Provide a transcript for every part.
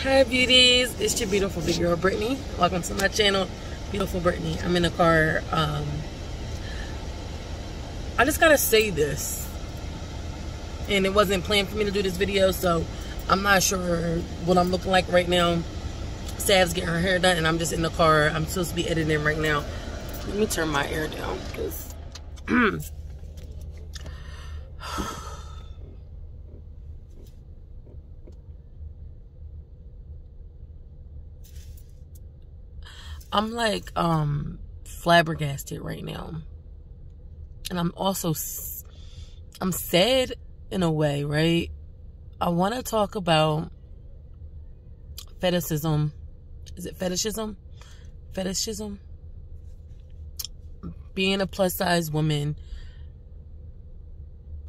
Hi beauties, it's your beautiful big girl Brittany. Welcome to my channel, Beautiful Brittany. I'm in the car. I just gotta say this, and it wasn't planned for me to do this video, so I'm not sure what I'm looking like right now. Sav's getting her hair done, and I'm just in the car. I'm supposed to be editing right now. Let me turn my air down because I'm like flabbergasted right now, and I'm sad in a way, right? I want to talk about fetishism. Is it fetishism? Fetishism? Being a plus size woman,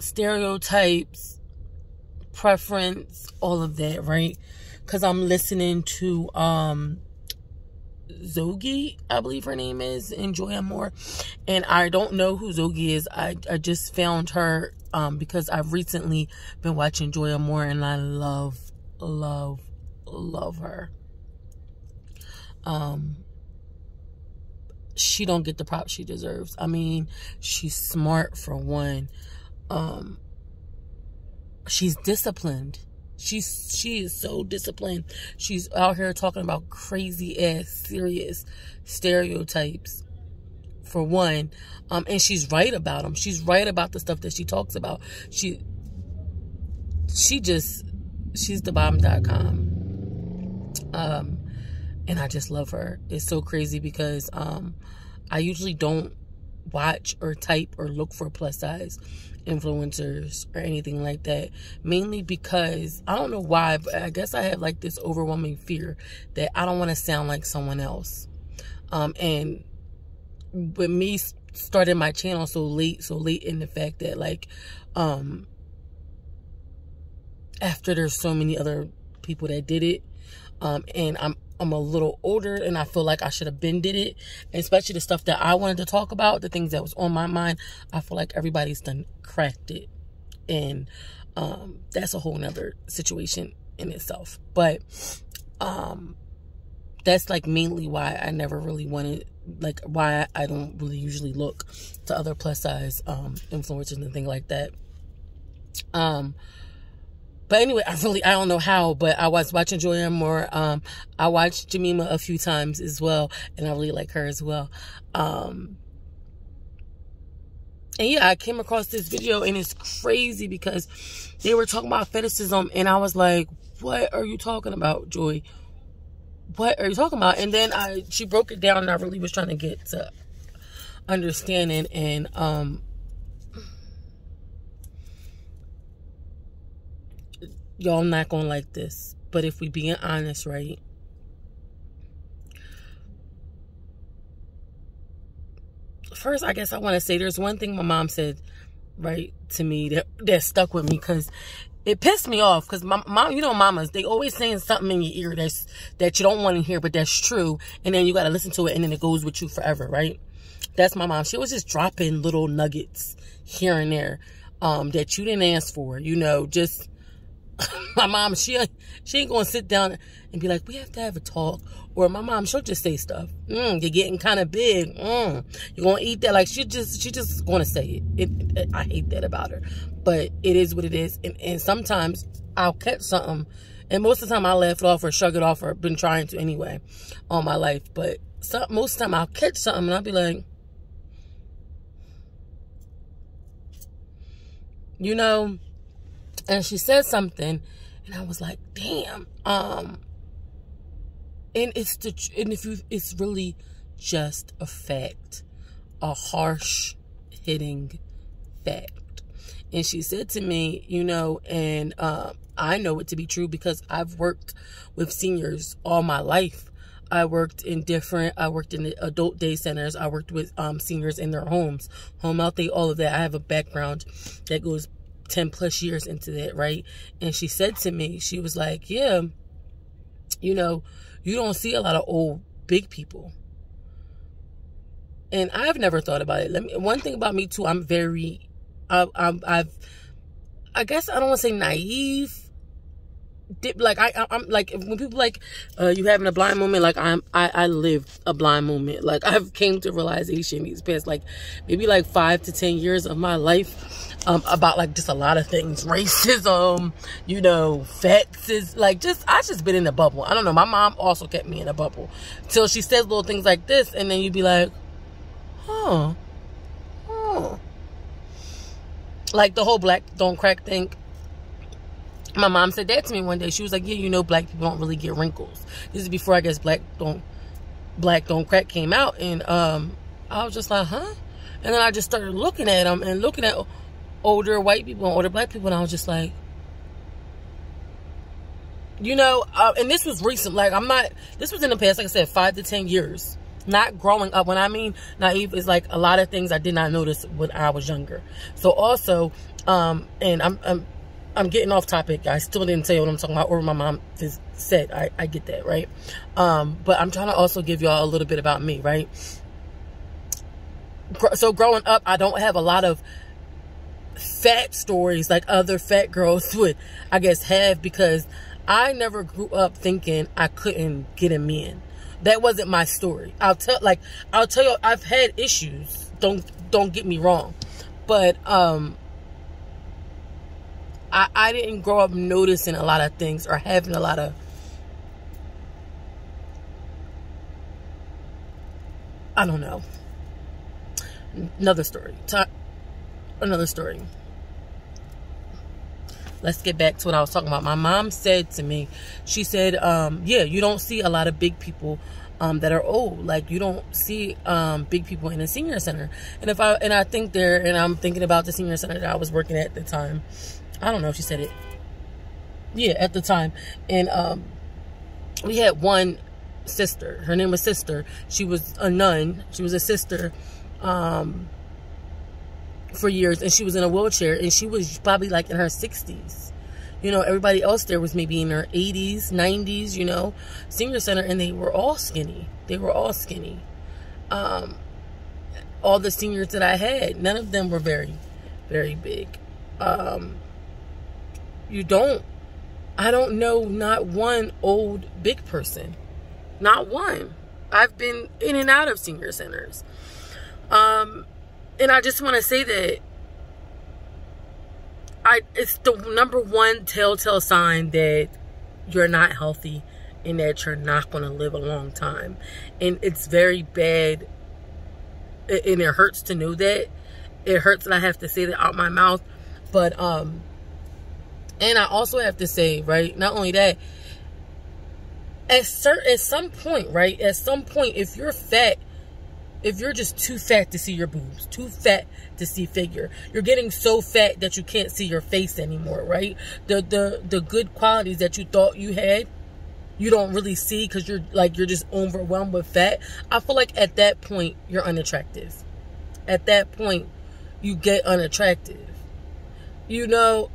stereotypes, preference, all of that, right? Because I'm listening to Zogi, I believe her name is, Enjoy More, and I don't know who Zogi is. I just found her because I've recently been watching Enjoy More, and I love her. She don't get the props she deserves. I mean, she's smart for one. She's disciplined. She is so disciplined. She's out here talking about crazy ass serious stereotypes for one. And she's right about them. She's right about the stuff that she talks about. She's the bomb.com. And I just love her. It's so crazy because I usually don't watch or type or look for plus size influencers or anything like that, mainly because I don't know why, but I guess I have like this overwhelming fear that I don't want to sound like someone else. And with me starting my channel so late in the fact that like after there's so many other people that did it, and I'm a little older, and I feel like I should have been did it, and especially the stuff that I wanted to talk about, the things that was on my mind. I feel like everybody's done cracked it, and that's a whole nother situation in itself. But that's like mainly why I never really wanted, like why I don't really usually look to other plus size influencers and things like that. But anyway, I don't know how, but I was watching Joy more. I watched Jemima a few times as well, and I really like her as well. And yeah, I came across this video, and it's crazy because they were talking about fetishism, and I was like, what are you talking about, Joy? What are you talking about? And then she broke it down, and I really was trying to get to understanding, and y'all not gonna like this, but if we being honest, right? First, I guess I want to say there's one thing my mom said, right, to me that stuck with me because it pissed me off. Because my mom, you know, mamas, they always saying something in your ear that you don't want to hear, but that's true, and then you got to listen to it, and then it goes with you forever, right? That's my mom. She was just dropping little nuggets here and there that you didn't ask for, you know, just. My mom, she ain't gonna sit down and be like, we have to have a talk. Or my mom, she'll just say stuff. You're getting kind of big. You're gonna eat that. Like she just gonna say it. I hate that about her, but it is what it is. And sometimes I'll catch something, and most of the time I laugh it off or shrug it off, or been trying to anyway, all my life. But most of the time I'll catch something and I'll be like, you know. And she said something, and I was like, "Damn!" And it's really just a fact, a harsh hitting fact. And she said to me, you know, and I know it to be true because I've worked with seniors all my life. I worked in the adult day centers. I worked with seniors in their homes, home health day, all of that. I have a background that goes 10 plus years into that, right? And she said to me, she was like, yeah, you know, you don't see a lot of old big people. And I've never thought about it. One thing about me too, I'm very I guess I don't want to say naive, like I'm like, when people like you having a blind moment, like I lived a blind moment. Like I've came to realization these past like maybe like 5 to 10 years of my life about like just a lot of things, racism, you know, fetishes, like I just been in a bubble. I don't know, my mom also kept me in a bubble till she says little things like this, and then you'd be like, huh, like the whole black don't crack thing. My mom said that to me one day. She was like, yeah, you know, black people don't really get wrinkles. This is before, I guess, black don't crack came out. And I was just like, huh? And then I just started looking at them and looking at older white people and older black people. And I was just like, you know, and this was recent. Like, this was in the past, like I said, 5 to 10 years. Not growing up. When I mean naive, is like a lot of things I did not notice when I was younger. So also, and I'm getting off topic. I still didn't tell you what I'm talking about or what my mom just said. I get that, right? But I'm trying to also give y'all a little bit about me, right? So growing up, I don't have a lot of fat stories like other fat girls would, I guess, have, because I never grew up thinking I couldn't get a man. That wasn't my story. I'll tell you, I've had issues. Don't get me wrong. But, I didn't grow up noticing a lot of things or having a lot of, I don't know. Another story. Let's get back to what I was talking about. My mom said to me, she said, yeah, you don't see a lot of big people that are old. Like, you don't see big people in a senior center. And I think I'm thinking about the senior center that I was working at the time. I don't know if she said it. Yeah, at the time. And we had one sister. Her name was Sister. She was a nun. She was a sister for years. And she was in a wheelchair. And she was probably like in her 60s. You know, everybody else there was maybe in their 80s, 90s, you know. Senior center. And they were all skinny. All the seniors that I had, none of them were very, very big. I don't know not one old big person. Not one. I've been in and out of senior centers. And I just want to say that it's the number one telltale sign that you're not healthy and that you're not going to live a long time. And it's very bad. And it hurts to know that. It hurts that I have to say that out my mouth. But, and I also have to say, right, not only that, at some point, right, at some point, if you're fat, if you're just too fat to see your boobs, too fat to see figure, you're getting so fat that you can't see your face anymore, right? The good qualities that you thought you had, you don't really see because you're just overwhelmed with fat. I feel like at that point, you're unattractive. At that point, you get unattractive. You know,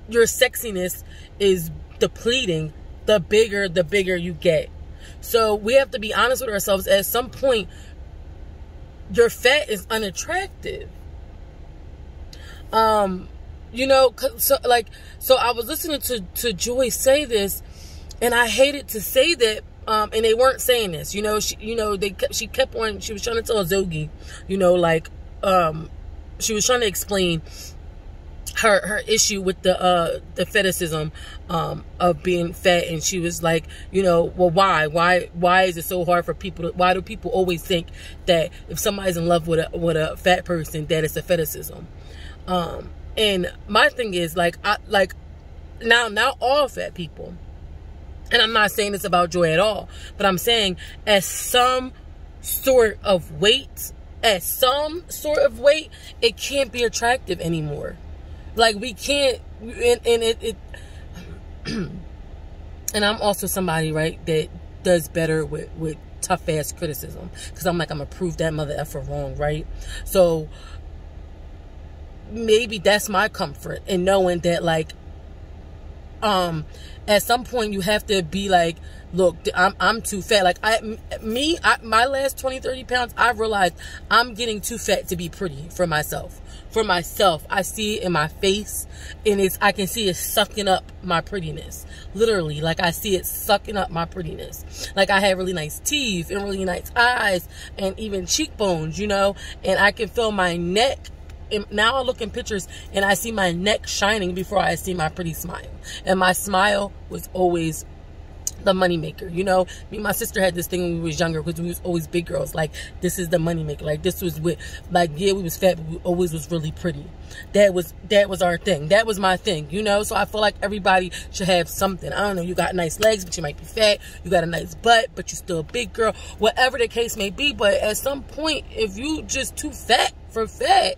your sexiness is depleting the bigger you get. So we have to be honest with ourselves. At some point, your fat is unattractive. You know, so I was listening to Joy say this, and I hated to say that, and they weren't saying this. You know, she kept on. She was trying to tell Zogi, you know, like, she was trying to explain her issue with the fetishism of being fat, and she was like, you know, well, why is it so hard for people why do people always think that if somebody's in love with a fat person that it's a fetishism? And my thing is, like, not all fat people, and I'm not saying this about Joy at all, but I'm saying at some sort of weight, it can't be attractive anymore. Like, we can't, and and I'm also somebody, right, that does better with tough ass criticism, because I'm like, I'm gonna prove that mother effer wrong, right? So maybe that's my comfort in knowing that, like, at some point you have to be like, look, I'm too fat. Like my last 20-30 pounds, I've realized I'm getting too fat to be pretty for myself. I see it in my face, and I can see it sucking up my prettiness. Literally, like I see it sucking up my prettiness. Like I have really nice teeth and really nice eyes and even cheekbones, you know, and I can feel my neck. And now I look in pictures and I see my neck shining before I see my pretty smile. And my smile was always the money maker, you know. Me and my sister had this thing when we was younger, because we was always big girls. Like, this is the money maker. Like, this was with, like, yeah, we was fat, but we always was really pretty. That was our thing. That was my thing, you know. So I feel like everybody should have something. I don't know, you got nice legs, but you might be fat. You got a nice butt, but you still a big girl. Whatever the case may be. But at some point, if you just too fat for fat,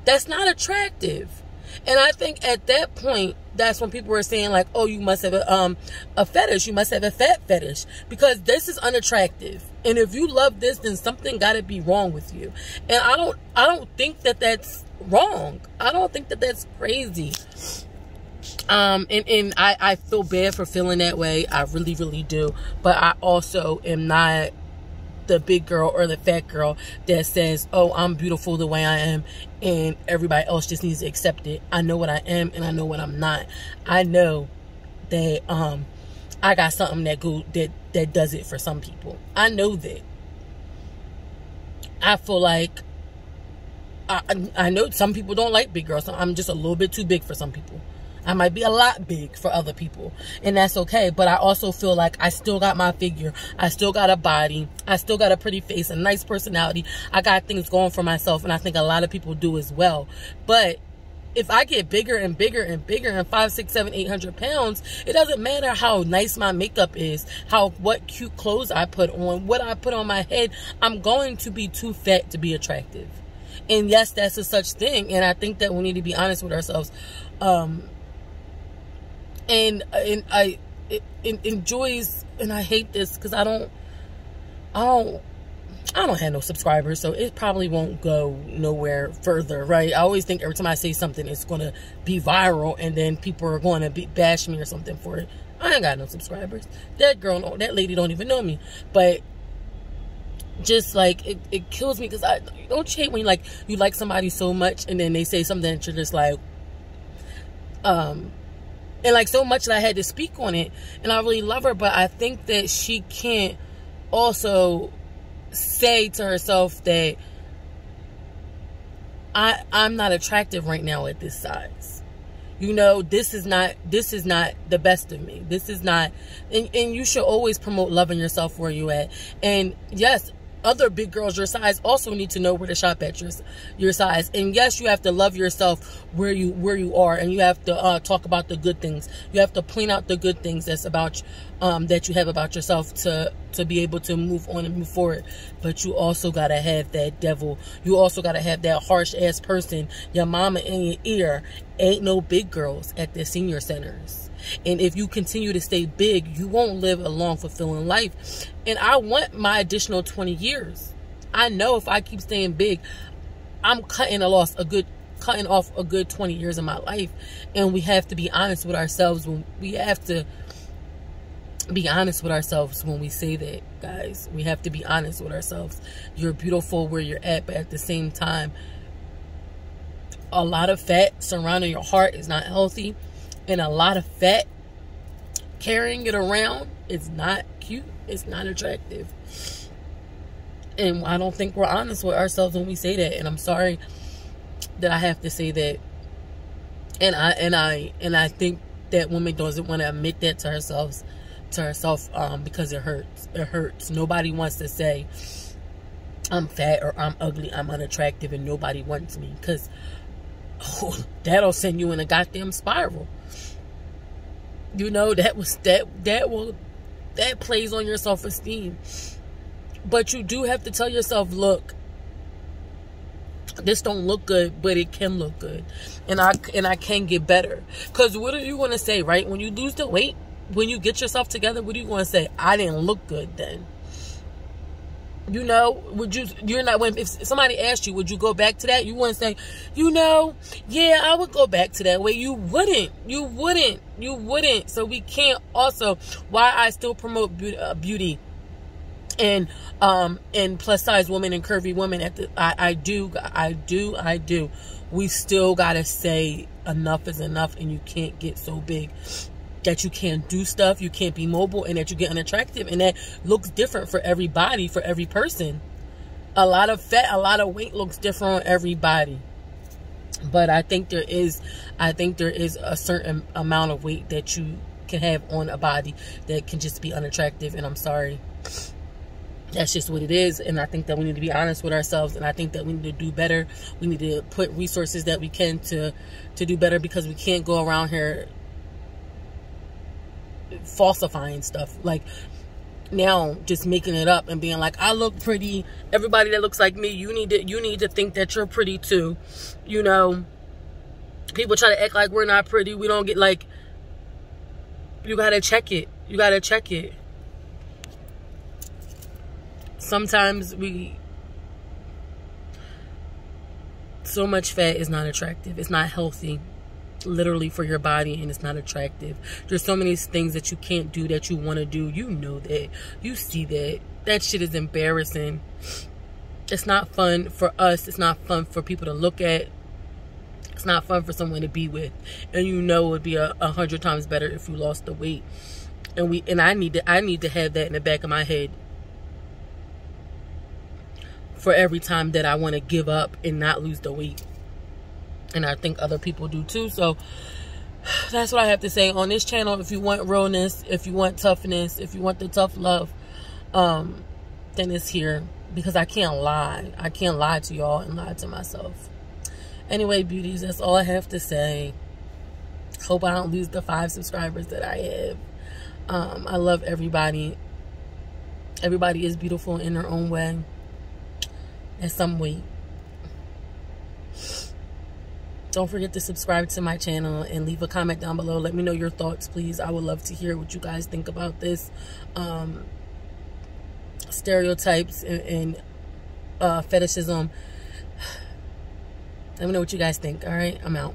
that's not attractive. And I think at that point, that's when people were saying like, oh, you must have a fetish. You must have a fat fetish, because this is unattractive. And if you love this, then something got to be wrong with you. And I don't think that that's wrong. I don't think that that's crazy. And I feel bad for feeling that way. I really, really do. But I also am not the big girl or the fat girl that says, oh, I'm beautiful the way I am and everybody else just needs to accept it. I know what I am and I know what I'm not. I know that I got something that does it for some people. I know that. I feel like I know some people don't like big girls. So I'm just a little bit too big for some people. I might be a lot big for other people, and that's okay. But I also feel like I still got my figure. I still got a body. I still got a pretty face, a nice personality. I got things going for myself, and I think a lot of people do as well. But if I get bigger and bigger and bigger, and 5, 6, 7, 800 pounds, it doesn't matter how nice my makeup is, what cute clothes I put on, what I put on my head. I'm going to be too fat to be attractive. And yes, that's a such thing. And I think that we need to be honest with ourselves. And I enjoys, and I hate this because I don't have no subscribers, so it probably won't go nowhere further, right? I always think every time I say something, it's going to be viral, and then people are going to bash me or something for it. I ain't got no subscribers. That lady don't even know me. But just like, it kills me, because you don't hate when you like somebody so much, and then they say something that you're just like, and like so much that I had to speak on it, and I really love her, but I think that she can't also say to herself that I'm not attractive right now at this size. You know, this is not the best of me. This is not, and you should always promote loving yourself where you at. And yes, other big girls your size also need to know where to shop at your size. And yes, you have to love yourself where you are, and you have to talk about the good things. You have to point out the good things that's about that you have about yourself to be able to move on and move forward. But you also gotta have that devil. You also gotta have that harsh ass person, your mama in your ear. Ain't no big girls at the senior centers. And if you continue to stay big, you won't live a long, fulfilling life. And I want my additional 20 years. I know if I keep staying big, I'm cutting off a good 20 years of my life. And we have to be honest with ourselves. We have to be honest with ourselves when we say that, guys. We have to be honest with ourselves. You're beautiful where you're at, but at the same time, a lot of fat surrounding your heart is not healthy. And a lot of fat carrying it around is not cute. It's not attractive. And I don't think we're honest with ourselves when we say that. And I'm sorry that I have to say that. And I think that women doesn't want to admit that to herself because it hurts. It hurts. Nobody wants to say I'm fat or I'm ugly, I'm unattractive, and nobody wants me, because that'll send you in a goddamn spiral. You know, that plays on your self-esteem. But you do have to tell yourself, look, this don't look good, but it can look good, and I can get better. Because what are you going to say, right? When you lose the weight, when you get yourself together, what are you going to say? I didn't look good then. You know, you're not, when, if somebody asked you, would you go back to that? You wouldn't say, you know, yeah, I would go back to that way. You wouldn't. So we can't also, why I still promote beauty and plus size women and curvy women I do. We still gotta say enough is enough, and you can't get so big that you can't do stuff, you can't be mobile, and that you get unattractive, and that looks different for everybody, for every person. A lot of fat, a lot of weight looks different on everybody. But I think there is a certain amount of weight that you can have on a body that can just be unattractive, and I'm sorry. That's just what it is, and I think that we need to be honest with ourselves, and I think that we need to do better. We need to put resources that we can to do better, because we can't go around here falsifying stuff, like now just making it up and being like, I look pretty, everybody that looks like me, you need to think that you're pretty too. You know, people try to act like we're not pretty. We don't get, like, you gotta check it. Sometimes so much fat is not attractive. It's not healthy, literally, for your body, and it's not attractive. There's so many things that you can't do that you want to do. You know that. You see that. That shit is embarrassing. It's not fun for us. It's not fun for people to look at. It's not fun for someone to be with. And you know it would be 100 times better if you lost the weight. And I need to have that in the back of my head for every time that I want to give up and not lose the weight. And I think other people do too. So that's what I have to say on this channel. If you want realness, if you want toughness, if you want the tough love, then it's here. Because I can't lie. I can't lie to y'all and lie to myself. Anyway, beauties, that's all I have to say. Hope I don't lose the 5 subscribers that I have. I love everybody. Everybody is beautiful in their own way. And some weight. Don't forget to subscribe to my channel and leave a comment down below. Let me know your thoughts, please. I would love to hear what you guys think about this. Stereotypes and fetishism. Let me know what you guys think. All right, I'm out.